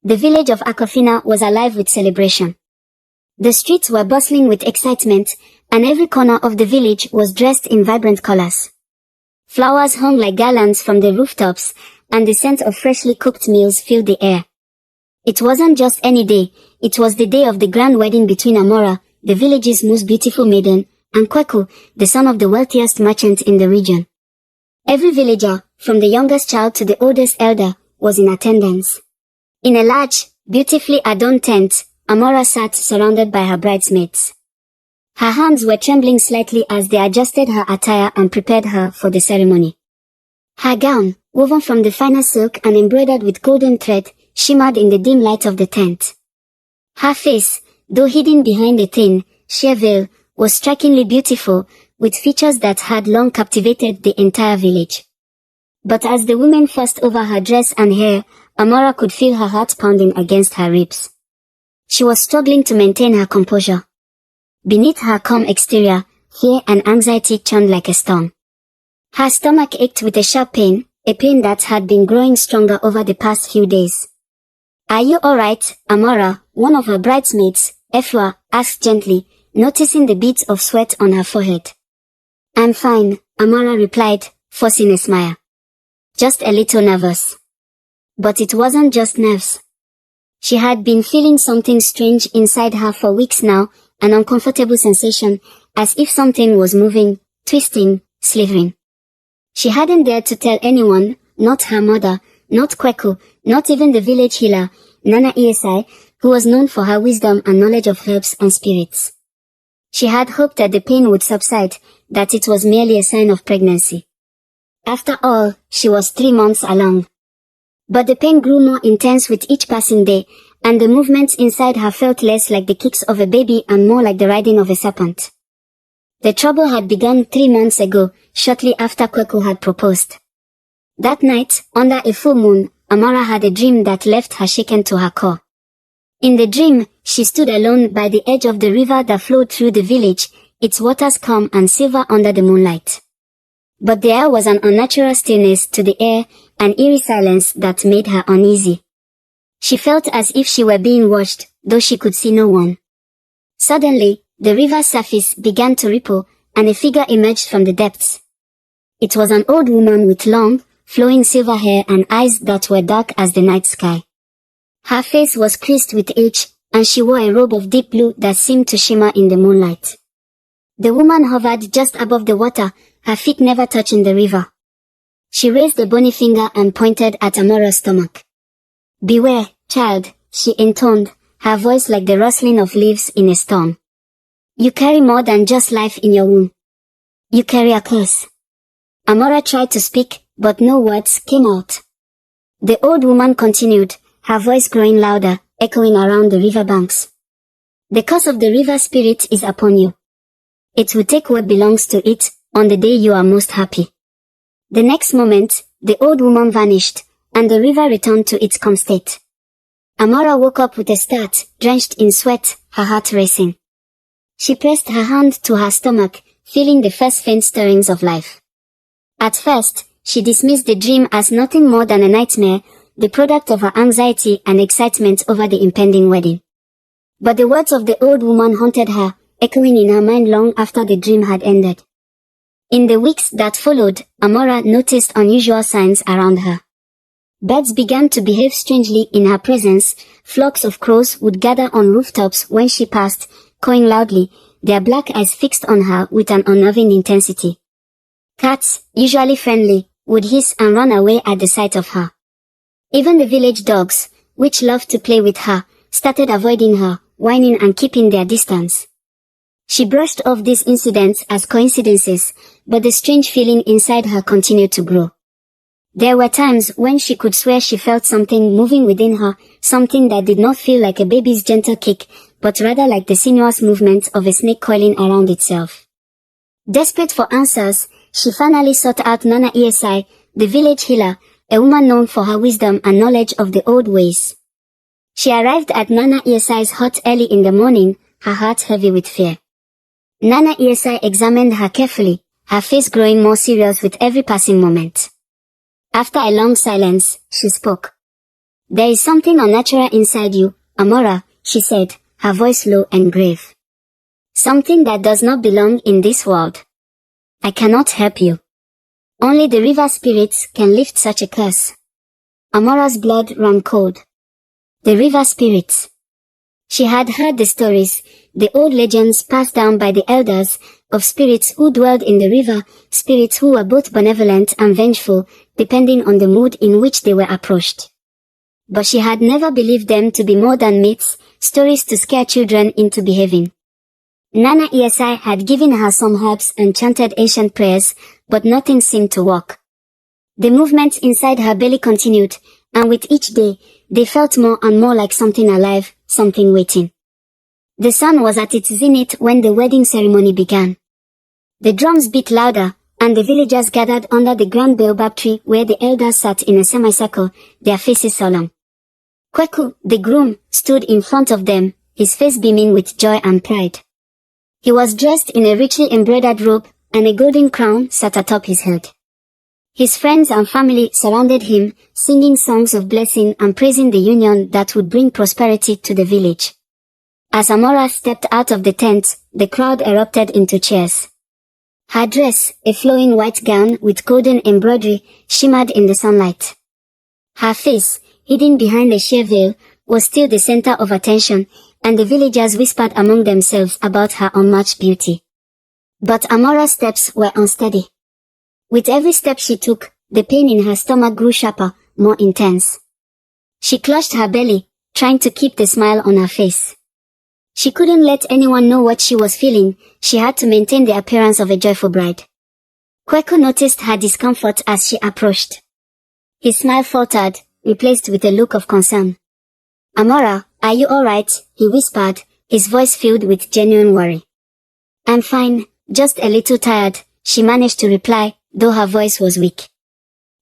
The village of Akofina was alive with celebration. The streets were bustling with excitement, and every corner of the village was dressed in vibrant colors. Flowers hung like garlands from the rooftops, and the scent of freshly cooked meals filled the air. It wasn't just any day, it was the day of the grand wedding between Amora, the village's most beautiful maiden, and Kweku, the son of the wealthiest merchant in the region. Every villager, from the youngest child to the oldest elder, was in attendance. In a large, beautifully adorned tent, Amora sat surrounded by her bridesmaids. Her hands were trembling slightly as they adjusted her attire and prepared her for the ceremony. Her gown, woven from the finest silk and embroidered with golden thread, shimmered in the dim light of the tent. Her face, though hidden behind a thin, sheer veil, was strikingly beautiful, with features that had long captivated the entire village. But as the women fussed over her dress and hair, Amora could feel her heart pounding against her ribs. She was struggling to maintain her composure. Beneath her calm exterior, fear and anxiety churned like a storm. Her stomach ached with a sharp pain, a pain that had been growing stronger over the past few days. "Are you alright, Amora?" one of her bridesmaids, Efua, asked gently, noticing the beads of sweat on her forehead. "I'm fine," Amora replied, forcing a smile. "Just a little nervous." But it wasn't just nerves. She had been feeling something strange inside her for weeks now, an uncomfortable sensation, as if something was moving, twisting, slithering. She hadn't dared to tell anyone, not her mother, not Kweku, not even the village healer, Nana Esai, who was known for her wisdom and knowledge of herbs and spirits. She had hoped that the pain would subside, that it was merely a sign of pregnancy. After all, she was 3 months along. But the pain grew more intense with each passing day, and the movements inside her felt less like the kicks of a baby and more like the riding of a serpent. The trouble had begun 3 months ago, shortly after Kweku had proposed. That night, under a full moon, Amora had a dream that left her shaken to her core. In the dream, she stood alone by the edge of the river that flowed through the village, its waters calm and silver under the moonlight. But there was an unnatural stillness to the air, an eerie silence that made her uneasy. She felt as if she were being watched, though she could see no one. Suddenly, the river's surface began to ripple, and a figure emerged from the depths. It was an old woman with long, flowing silver hair and eyes that were dark as the night sky. Her face was creased with age, and she wore a robe of deep blue that seemed to shimmer in the moonlight. The woman hovered just above the water, her feet never touching the river. She raised a bony finger and pointed at Amora's stomach. "Beware, child," she intoned, her voice like the rustling of leaves in a storm. "You carry more than just life in your womb. You carry a curse." Amora tried to speak, but no words came out. The old woman continued, her voice growing louder, echoing around the river banks. "The curse of the river spirit is upon you. It will take what belongs to it, on the day you are most happy." The next moment, the old woman vanished, and the river returned to its calm state. Amora woke up with a start, drenched in sweat, her heart racing. She pressed her hand to her stomach, feeling the first faint stirrings of life. At first, she dismissed the dream as nothing more than a nightmare, the product of her anxiety and excitement over the impending wedding. But the words of the old woman haunted her, echoing in her mind long after the dream had ended. In the weeks that followed, Amora noticed unusual signs around her. Birds began to behave strangely in her presence. Flocks of crows would gather on rooftops when she passed, cawing loudly, their black eyes fixed on her with an unnerving intensity. Cats, usually friendly, would hiss and run away at the sight of her. Even the village dogs, which loved to play with her, started avoiding her, whining and keeping their distance. She brushed off these incidents as coincidences, but the strange feeling inside her continued to grow. There were times when she could swear she felt something moving within her, something that did not feel like a baby's gentle kick, but rather like the sinuous movement of a snake coiling around itself. Desperate for answers, she finally sought out Nana Esai, the village healer, a woman known for her wisdom and knowledge of the old ways. She arrived at Nana Esai's hut early in the morning, her heart heavy with fear. Nana Esai examined her carefully, her face growing more serious with every passing moment. After a long silence, she spoke. There is something unnatural inside you, Amora, she said, her voice low and grave. Something that does not belong in this world. I cannot help you. Only the river spirits can lift such a curse. Amora's blood ran cold. The river spirits. She had heard the stories, the old legends passed down by the elders, of spirits who dwelled in the river, spirits who were both benevolent and vengeful, depending on the mood in which they were approached. But she had never believed them to be more than myths, stories to scare children into behaving. Nana Esai had given her some herbs and chanted ancient prayers, but nothing seemed to work. The movements inside her belly continued, and with each day, they felt more and more like something alive, something waiting. The sun was at its zenith when the wedding ceremony began. The drums beat louder, and the villagers gathered under the grand baobab tree where the elders sat in a semicircle, their faces solemn. Kweku, the groom, stood in front of them, his face beaming with joy and pride. He was dressed in a richly embroidered robe, and a golden crown sat atop his head. His friends and family surrounded him, singing songs of blessing and praising the union that would bring prosperity to the village. As Amora stepped out of the tent, the crowd erupted into cheers. Her dress, a flowing white gown with golden embroidery, shimmered in the sunlight. Her face, hidden behind a sheer veil, was still the center of attention, and the villagers whispered among themselves about her unmatched beauty. But Amora's steps were unsteady. With every step she took, the pain in her stomach grew sharper, more intense. She clutched her belly, trying to keep the smile on her face. She couldn't let anyone know what she was feeling, she had to maintain the appearance of a joyful bride. Kweku noticed her discomfort as she approached. His smile faltered, replaced with a look of concern. Amora, are you alright? He whispered, his voice filled with genuine worry. I'm fine, just a little tired, she managed to reply, though her voice was weak.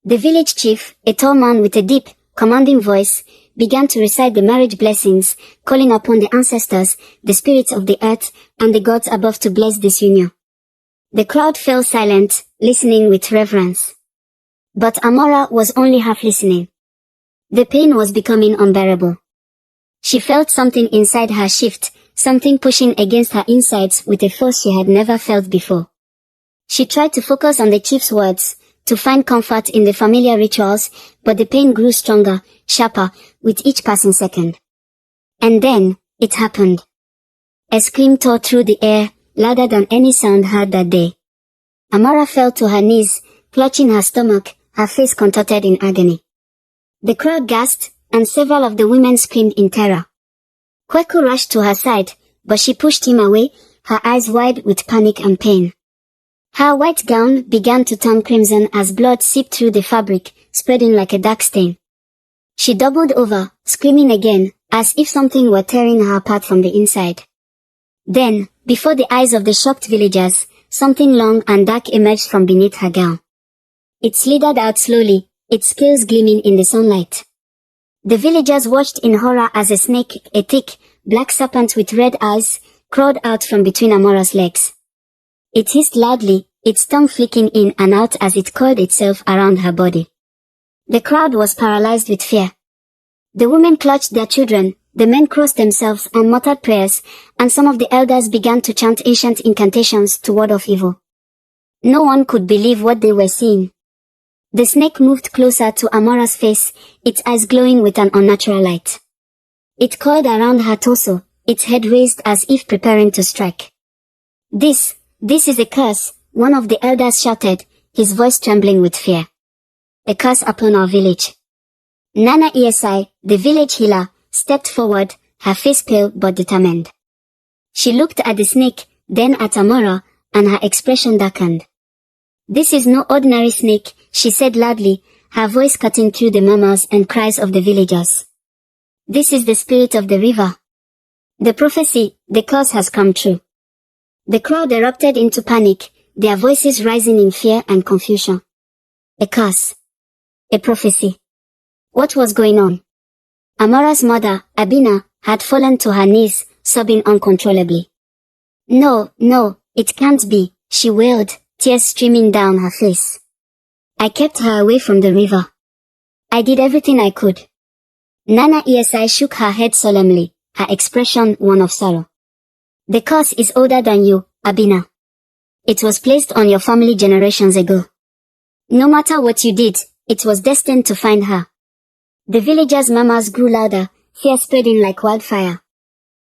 The village chief, a tall man with a deep, commanding voice, began to recite the marriage blessings, calling upon the ancestors, the spirits of the earth, and the gods above to bless this union. The crowd fell silent, listening with reverence. But Amora was only half listening. The pain was becoming unbearable. She felt something inside her shift, something pushing against her insides with a force she had never felt before. She tried to focus on the chief's words, to find comfort in the familiar rituals, but the pain grew stronger, sharper, with each passing second. And then, it happened. A scream tore through the air, louder than any sound heard that day. Amora fell to her knees, clutching her stomach, her face contorted in agony. The crowd gasped, and several of the women screamed in terror. Kweku rushed to her side, but she pushed him away, her eyes wide with panic and pain. Her white gown began to turn crimson as blood seeped through the fabric, spreading like a dark stain. She doubled over, screaming again, as if something were tearing her apart from the inside. Then, before the eyes of the shocked villagers, something long and dark emerged from beneath her gown. It slithered out slowly, its scales gleaming in the sunlight. The villagers watched in horror as a snake, a thick, black serpent with red eyes, crawled out from between Amora's legs. It hissed loudly, its tongue flicking in and out as it coiled itself around her body. The crowd was paralyzed with fear. The women clutched their children, the men crossed themselves and muttered prayers, and some of the elders began to chant ancient incantations to ward off evil. No one could believe what they were seeing. The snake moved closer to Amora's face, its eyes glowing with an unnatural light. It coiled around her torso, its head raised as if preparing to strike. This is a curse, one of the elders shouted, his voice trembling with fear. A curse upon our village. Nana Esai, the village healer, stepped forward, her face pale but determined. She looked at the snake, then at Amora, and her expression darkened. This is no ordinary snake, she said loudly, her voice cutting through the murmurs and cries of the villagers. This is the spirit of the river. The prophecy, the curse has come true. The crowd erupted into panic, their voices rising in fear and confusion. A curse. A prophecy. What was going on? Amora's mother, Abina, had fallen to her knees, sobbing uncontrollably. No, it can't be, she wailed, tears streaming down her face. I kept her away from the river. I did everything I could. Nana Esi shook her head solemnly, her expression one of sorrow. The curse is older than you, Abina. It was placed on your family generations ago. No matter what you did, it was destined to find her. The villagers' murmurs grew louder, fear spreading like wildfire.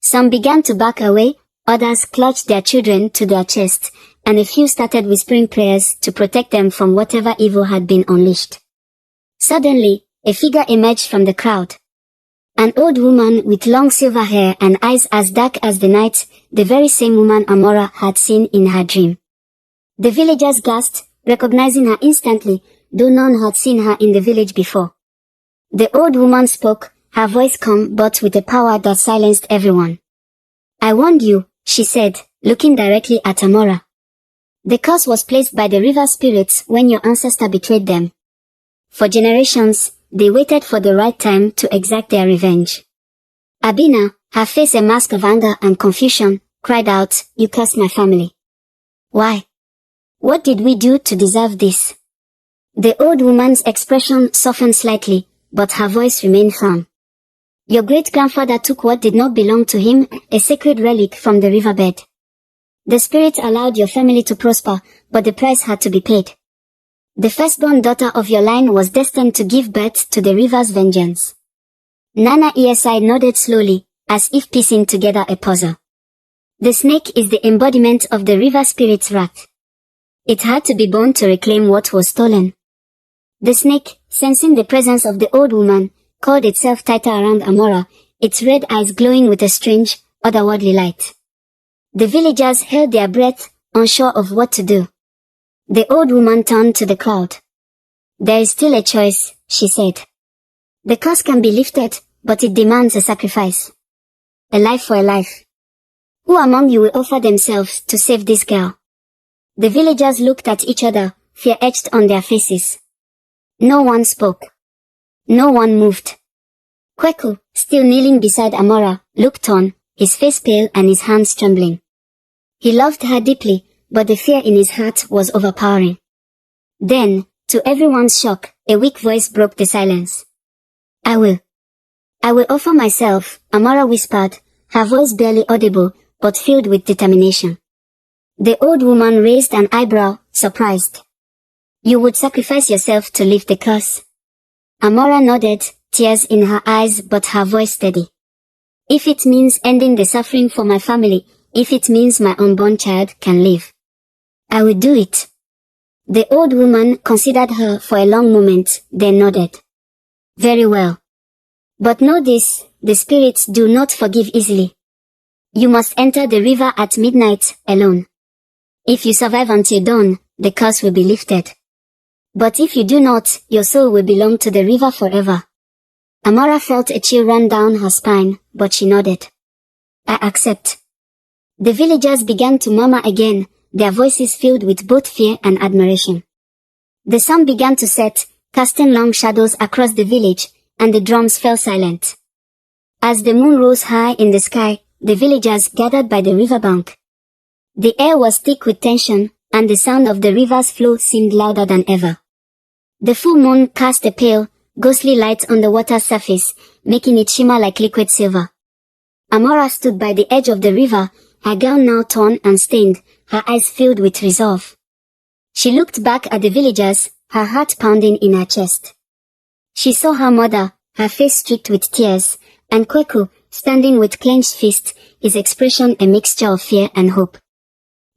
Some began to back away, others clutched their children to their chests, and a few started whispering prayers to protect them from whatever evil had been unleashed. Suddenly, a figure emerged from the crowd. An old woman with long silver hair and eyes as dark as the night, the very same woman Amora had seen in her dream. The villagers gasped, recognizing her instantly, though none had seen her in the village before. The old woman spoke, her voice calm but with a power that silenced everyone. I warned you, she said, looking directly at Amora. The curse was placed by the river spirits when your ancestor betrayed them. For generations, they waited for the right time to exact their revenge. Abina, her face a mask of anger and confusion, cried out, You cursed my family. Why? What did we do to deserve this? The old woman's expression softened slightly, but her voice remained firm. Your great-grandfather took what did not belong to him, a sacred relic from the riverbed. The spirit allowed your family to prosper, but the price had to be paid. The firstborn daughter of your line was destined to give birth to the river's vengeance. Nana Esi nodded slowly, as if piecing together a puzzle. The snake is the embodiment of the river spirit's wrath. It had to be born to reclaim what was stolen. The snake, sensing the presence of the old woman, called itself tighter around Amora, its red eyes glowing with a strange, otherworldly light. The villagers held their breath, unsure of what to do. The old woman turned to the crowd. There is still a choice, she said. The curse can be lifted, but it demands a sacrifice. A life for a life. Who among you will offer themselves to save this girl? The villagers looked at each other, fear etched on their faces. No one spoke. No one moved. Kweku, still kneeling beside Amora, looked on, his face pale and his hands trembling. He loved her deeply, but the fear in his heart was overpowering. Then, to everyone's shock, a weak voice broke the silence. I will offer myself, Amora whispered, her voice barely audible, but filled with determination. The old woman raised an eyebrow, surprised. You would sacrifice yourself to lift the curse? Amora nodded, tears in her eyes but her voice steady. If it means ending the suffering for my family, if it means my unborn child can live, I will do it. The old woman considered her for a long moment, then nodded. Very well. But know this, the spirits do not forgive easily. You must enter the river at midnight, alone. If you survive until dawn, the curse will be lifted. But if you do not, your soul will belong to the river forever. Amora felt a chill run down her spine, but she nodded. I accept. The villagers began to murmur again, their voices filled with both fear and admiration. The sun began to set, casting long shadows across the village, and the drums fell silent. As the moon rose high in the sky, the villagers gathered by the riverbank. The air was thick with tension, and the sound of the river's flow seemed louder than ever. The full moon cast a pale, ghostly light on the water's surface, making it shimmer like liquid silver. Amora stood by the edge of the river, her gown now torn and stained, her eyes filled with resolve. She looked back at the villagers, her heart pounding in her chest. She saw her mother, her face streaked with tears, and Kweku, standing with clenched fist, his expression a mixture of fear and hope.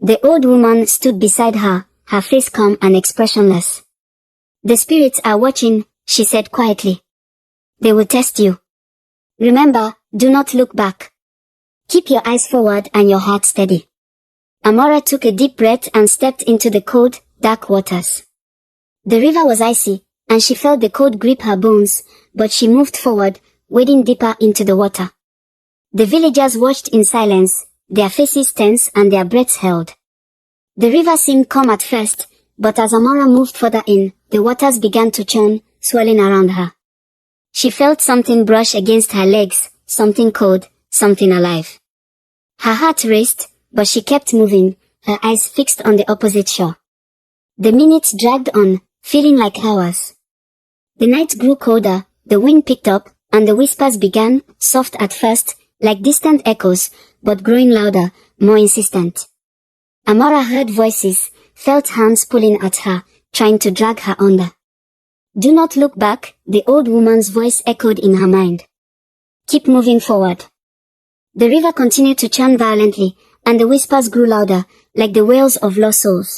The old woman stood beside her, her face calm and expressionless. The spirits are watching, she said quietly. They will test you. Remember, do not look back. Keep your eyes forward and your heart steady. Amora took a deep breath and stepped into the cold, dark waters. The river was icy, and she felt the cold grip her bones, but she moved forward, wading deeper into the water. The villagers watched in silence, their faces tense and their breaths held. The river seemed calm at first, but as Amora moved further in, the waters began to churn, swirling around her. She felt something brush against her legs, something cold, something alive. Her heart raced, but she kept moving, her eyes fixed on the opposite shore. The minutes dragged on, feeling like hours. The night grew colder, the wind picked up, and the whispers began, soft at first, like distant echoes, but growing louder, more insistent. Amora heard voices, felt hands pulling at her, trying to drag her under. "Do not look back," the old woman's voice echoed in her mind. "Keep moving forward." The river continued to churn violently, and the whispers grew louder, like the wails of lost souls.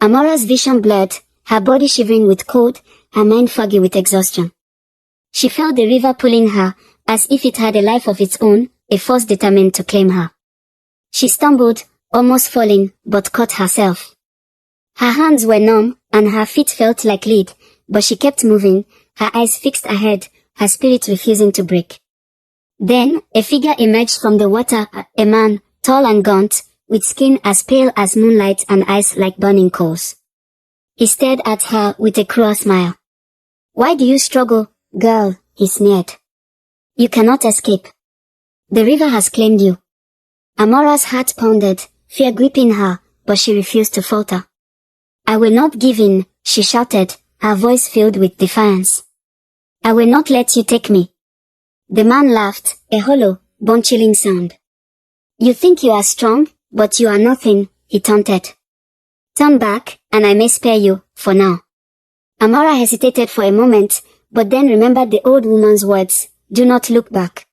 Amora's vision blurred, her body shivering with cold, her mind foggy with exhaustion. She felt the river pulling her, as if it had a life of its own, a force determined to claim her. She stumbled, almost falling, but caught herself. Her hands were numb, and her feet felt like lead, but she kept moving, her eyes fixed ahead, her spirit refusing to break. Then, a figure emerged from the water, a man, tall and gaunt, with skin as pale as moonlight and eyes like burning coals. He stared at her with a cruel smile. "Why do you struggle, girl?" he sneered. "You cannot escape. The river has claimed you." Amora's heart pounded, fear gripping her, but she refused to falter. "I will not give in," she shouted, her voice filled with defiance. "I will not let you take me." The man laughed, a hollow, bone-chilling sound. "You think you are strong, but you are nothing," he taunted. "Turn back, and I may spare you, for now." Amora hesitated for a moment, but then remembered the old woman's words, "Do not look back."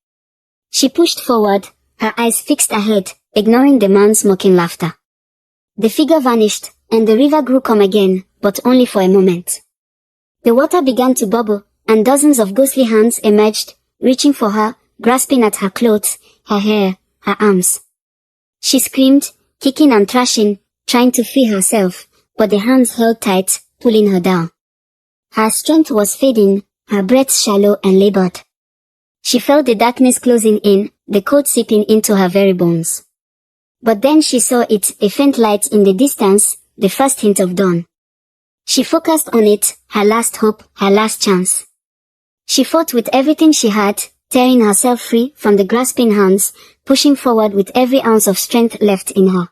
She pushed forward, her eyes fixed ahead, ignoring the man's mocking laughter. The figure vanished, and the river grew calm again, but only for a moment. The water began to bubble, and dozens of ghostly hands emerged, reaching for her, grasping at her clothes, her hair, her arms. She screamed, kicking and thrashing, trying to free herself, but the hands held tight, pulling her down. Her strength was fading, her breath shallow and labored. She felt the darkness closing in, the cold seeping into her very bones. But then she saw it, a faint light in the distance, the first hint of dawn. She focused on it, her last hope, her last chance. She fought with everything she had, tearing herself free from the grasping hands, pushing forward with every ounce of strength left in her.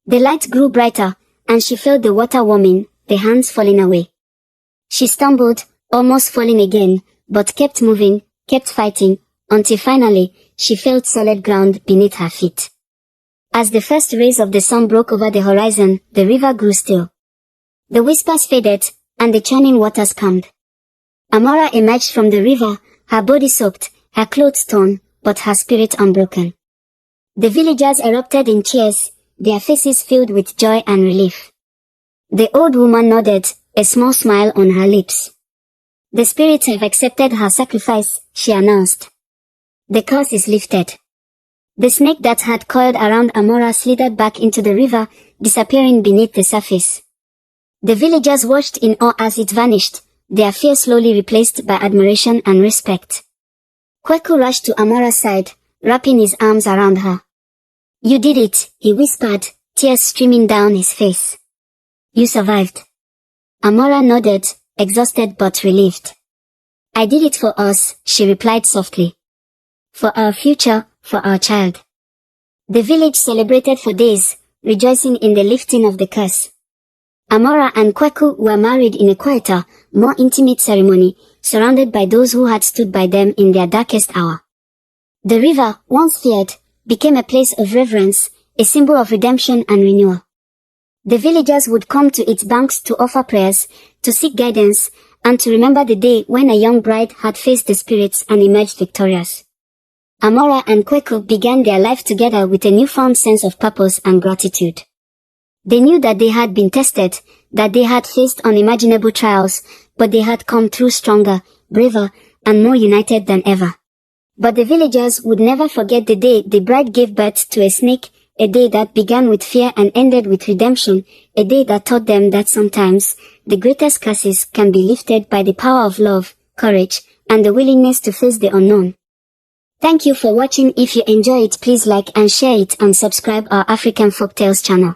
The light grew brighter, and she felt the water warming, the hands falling away. She stumbled, almost falling again, but kept moving, kept fighting, until finally, she felt solid ground beneath her feet. As the first rays of the sun broke over the horizon, the river grew still. The whispers faded, and the churning waters calmed. Amora emerged from the river, her body soaked, her clothes torn, but her spirit unbroken. The villagers erupted in cheers, their faces filled with joy and relief. The old woman nodded, a small smile on her lips. "The spirits have accepted her sacrifice," she announced. "The curse is lifted." The snake that had coiled around Amora slithered back into the river, disappearing beneath the surface. The villagers watched in awe as it vanished, their fear slowly replaced by admiration and respect. Kweku rushed to Amora's side, wrapping his arms around her. "You did it," he whispered, tears streaming down his face. "You survived." Amora nodded, exhausted but relieved. "I did it for us," she replied softly. "For our future, for our child." The village celebrated for days, rejoicing in the lifting of the curse. Amora and Kweku were married in a quieter, more intimate ceremony, surrounded by those who had stood by them in their darkest hour. The river, once feared, became a place of reverence, a symbol of redemption and renewal. The villagers would come to its banks to offer prayers, to seek guidance, and to remember the day when a young bride had faced the spirits and emerged victorious. Amora and Kweku began their life together with a newfound sense of purpose and gratitude. They knew that they had been tested, that they had faced unimaginable trials, but they had come through stronger, braver, and more united than ever. But the villagers would never forget the day the bride gave birth to a snake, a day that began with fear and ended with redemption, a day that taught them that sometimes, the greatest curses can be lifted by the power of love, courage, and the willingness to face the unknown. Thank you for watching. If you enjoy it, please like and share it and subscribe our African Folktales channel.